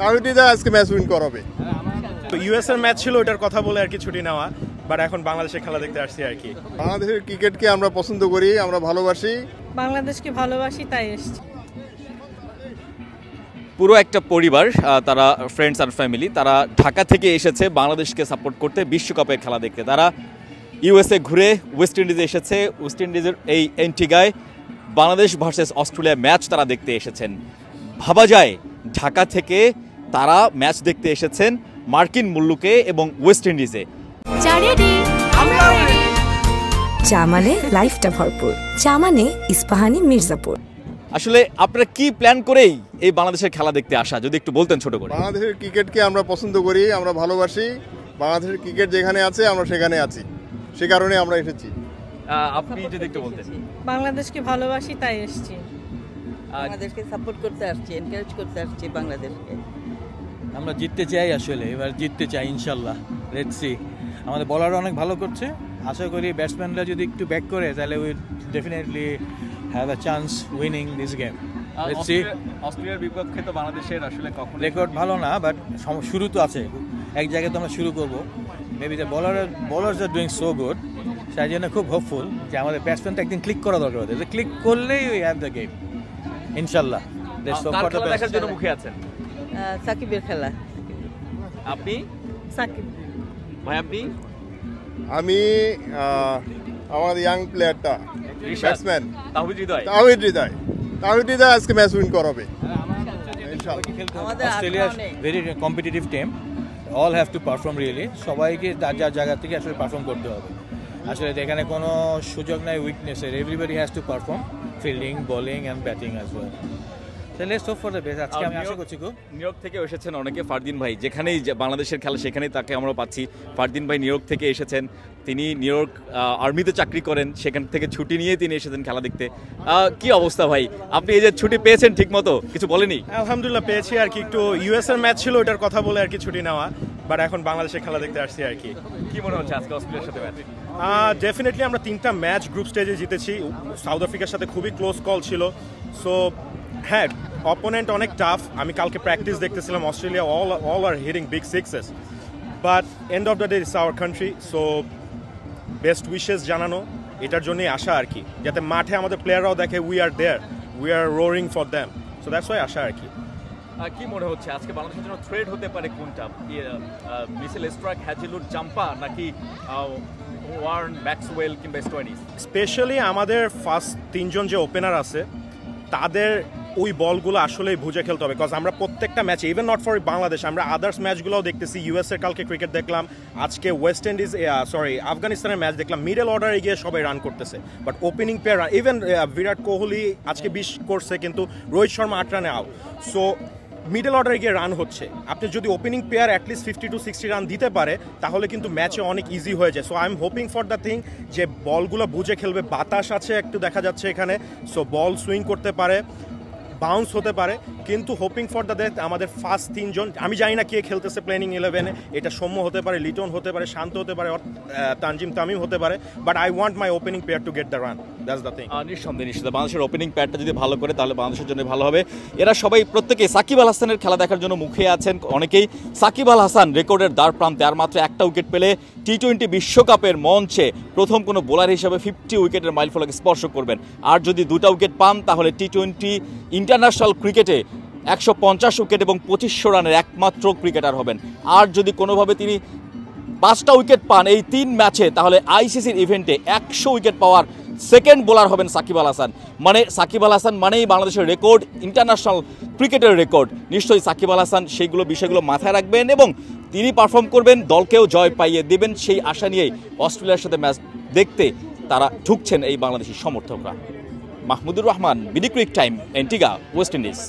তাহিতিরা আজকে match win করাবে। US এর ম্যাচ ছিল, ওটার কথা বলে আর কি ছুটি নেওয়া, বাট এখন বাংলাদেশের খেলা দেখতে আসছি আর কি। বাংলাদেশের ক্রিকেটকে আমরা পছন্দ করি, আমরা ভালোবাসি, বাংলাদেশকে ভালোবাসি, তাই এসেছি। পুরো একটা পরিবার, তারা ফ্রেন্ডস আর ফ্যামিলি, তারা ঢাকা থেকে এসেছে বাংলাদেশকে সাপোর্ট করতে, বিশ্বকাপের খেলা দেখতে। তারা ইউএসএ ঘুরে ওয়েস্ট ইন্ডিজে এসেছে, ওয়েস্ট ইন্ডিজের এই এন্টিগায় বাংলাদেশ ভার্সেস অস্ট্রেলিয়া ম্যাচ তারা দেখতে এসেছেন। ভাবা যায় ঢাকা থেকে তারা ম্যাচ দেখতে এসেছেন মার্কিন মুল্লুকে এবং ওয়েস্ট ইন্ডিজে। চা মানে লাইফটা ভরপুর, চা মানে ইস্পাহানি মির্জাপুর। আসলে আপনারা কি প্ল্যান করেই এই বাংলাদেশের খেলা দেখতে আসা, যদি একটু বলতেন ছোট করে। বাংলাদেশের ক্রিকেটকে আমরা পছন্দ করি, আমরা ভালোবাসি, বাংলাদেশের ক্রিকেট যেখানে আছে আমরা সেখানে আছি, সে কারণে আমরা এসেছি। আপনি যদি একটু বলতেন। বাংলাদেশকে ভালোবাসি, তাই এসেছি। বাংলাদেশকে সাপোর্ট করতে আসছি, এনকারেজ করতে আসছি বাংলাদেশকে। আমরা জিততে চাই, আসলে এবার জিততে চাই ইনশাল্লাহ। Let's see. আমাদের বলাররা অনেক ভালো করছে, আশা করি ব্যাটসম্যানরা যদি একটু ব্যাক করে তাহলে will definitely have a chance winning this game. Let's see. অস্ট্রেলিয়ার বিপক্ষে তো বাংলাদেশের আসলে কখনো রেকর্ড ভালো না, বাট শুরু তো আছে, এক জায়গায় তো আমরা শুরু করবো। Maybe the bowlers are doing so good, সেই জন্য খুব হোপফুল যে আমাদের ব্যাটসম্যানটা একদিন ক্লিক করা দরকার ওদের, ক্লিক করলেই উই হ্যাভ দ্য গেম ইনশাল্লাহ। দেখার জন্য মুখে আছেন সাকিবের খেলা। আপনি? সাকিব ভাই আপনি? আমি আমার ইয়াং প্লেয়ারটা ব্যাটসম্যান তাহিদ হৃদয়। তাহিদ হৃদয় আজকে ম্যাচ উইন করাবে। Australia very competitive team, all have to perform really. সবাইকে তার যার জায়গা থেকে আসলে পারফর্ম করতে হবে। আসলে এখানে কোনো সুযোগ নাই উইকনেসের, everybody has to perform, fielding, bowling and batting as well. Let's hope for the best. আজকে আমি আশা করছি খুব। নিউ ইয়র্ক থেকে এসেছেন অনেকে, ফারদিন ভাই যেখানেই বাংলাদেশের খেলা সেখানেই তাকে আমরা পাচ্ছি। ফারদিন ভাই নিউ ইয়র্ক থেকে এসেছেন, তিনি নিউ ইয়র্ক আর্মিতে চাকরি করেন, সেখান থেকে ছুটি নিয়ে তিনি এসেছেন খেলা দেখতে। কি অবস্থা ভাই, আপনি এই যে ছুটি পেয়েছেন ঠিক মতো, কিছু বলেনি? আলহামদুলিল্লাহ পেয়েছি আর কি, একটু ইউএস এর ম্যাচ ছিল, ওটার কথা বলে আর কি ছুটি নেওয়া, বাট এখন বাংলাদেশের খেলা দেখতে আসছি আর কি। কি মনে হচ্ছে আজকে অস্ট্রেলিয়ার সাথে ম্যাচ? ডেফিনেটলি আমরা 3টা ম্যাচ গ্রুপ স্টেজে জিতেছি, সাউথ আফ্রিকার সাথে খুবই ক্লোজ কল ছিল। সো হ্যাঁ, অপোনেন্ট অনেক টাফ। আমি কালকে প্র্যাকটিস দেখতেছিলাম, Australia all are hitting big sixes, but end of the day it's our country. So best wishes জানানো, এটার জন্যই আসা আর কি, যাতে মাঠে আমাদের প্লেয়াররাও দেখে we are there, we are roaring for them. So that's why আসা আর কি। কি মনে হচ্ছে আজকে বাংলাদেশের জন্য থ্রেড হতে পারে কোনটা? মিচেল স্টার্ক, হ্যাজেলউড, জাম্পা, নাকি ওয়ার্ন, ম্যাক্সওয়েল কিংবা স্টোয়েনিস? স্পেশালি আমাদের ফার্স্ট 3জন যে ওপেনার আছে তাদের ওই বলগুলো আসলেই বুঝে খেলতে হবে, বিকজ আমরা প্রত্যেকটা ম্যাচে, ইভেন নট ফর বাংলাদেশ, আমরা আদার্স ম্যাচগুলোও দেখতেছি। ইউএসএর কালকে ক্রিকেট দেখলাম, আজকে ওয়েস্ট ইন্ডিজ আফগানিস্তানের ম্যাচ দেখলাম, মিডল অর্ডারে গিয়ে সবাই রান করতেছে, but opening player, even Virat Kohli আজকে 20 করছে, কিন্তু রোহিত শর্মা 8 রানে আউট। সো মিডল অর্ডারে গিয়ে রান হচ্ছে। আপনি যদি opening player at least 50 to 60 run দিতে পারে তাহলে কিন্তু ম্যাচে অনেক ইজি হয়ে যায়। So I am hoping for the thing যে বলগুলো বুঝে খেলবে। বাতাস আছে একটু দেখা যাচ্ছে এখানে, সো বল সুইং করতে পারে, বাউন্স হতে পারে, কিন্তু হোপিং ফর দ্য ডেথ আমাদের ফার্স্ট 3জন, আমি জানি না কে খেলতেছে প্লেইং 11-এ, এটা সৌম্য হতে পারে, লিটন হতে পারে, শান্ত হতে পারে, তানজিম তামিম হতে পারে, but I want my opening player to get the run, that's the thing. নিঃসন্দেহে বাংলাদেশের ওপেনিং প্লেয়ারটা যদি ভালো করে তাহলে বাংলাদেশের জন্য ভালো হবে। এরা সবাই প্রত্যেকে সাকিব আল হাসানের খেলা দেখার জন্য মুখে আছেন অনেকেই। সাকিব আল হাসান রেকর্ডের দ্বার প্রান্তে, আর মাত্র একটা উইকেট পেলে টি-20 বিশ্বকাপের মঞ্চে প্রথম কোনো বোলার হিসেবে 50 উইকেটের মাইলফলক স্পর্শ করবেন। আর যদি 2টা উইকেট পান তাহলে টি-20 ইন্টারন্যাশনাল ক্রিকেটে 150 উইকেট এবং 2500 রানের একমাত্র ক্রিকেটার হবেন। আর যদি কোনোভাবে তিনি 5টা উইকেট পান এই 3 ম্যাচে, তাহলে আইসিসির ইভেন্টে 100 উইকেট পাওয়ার সেকেন্ড বোলার হবেন সাকিব আল হাসান। মানে সাকিব আল হাসান মানেই বাংলাদেশের রেকর্ড, ইন্টারন্যাশনাল ক্রিকেটের রেকর্ড। নিশ্চয়ই সাকিব আল হাসান সেইগুলো বিষয়গুলো মাথায় রাখবেন এবং তিনি পারফর্ম করবেন, দলকেও জয় পাইয়ে দেবেন, সেই আশা নিয়েই অস্ট্রেলিয়ার সাথে ম্যাচ দেখতে তারা ঢুকছেন এই বাংলাদেশি সমর্থকরা। Mahmudur Rahman, BD cric time, Antigua, West Indies.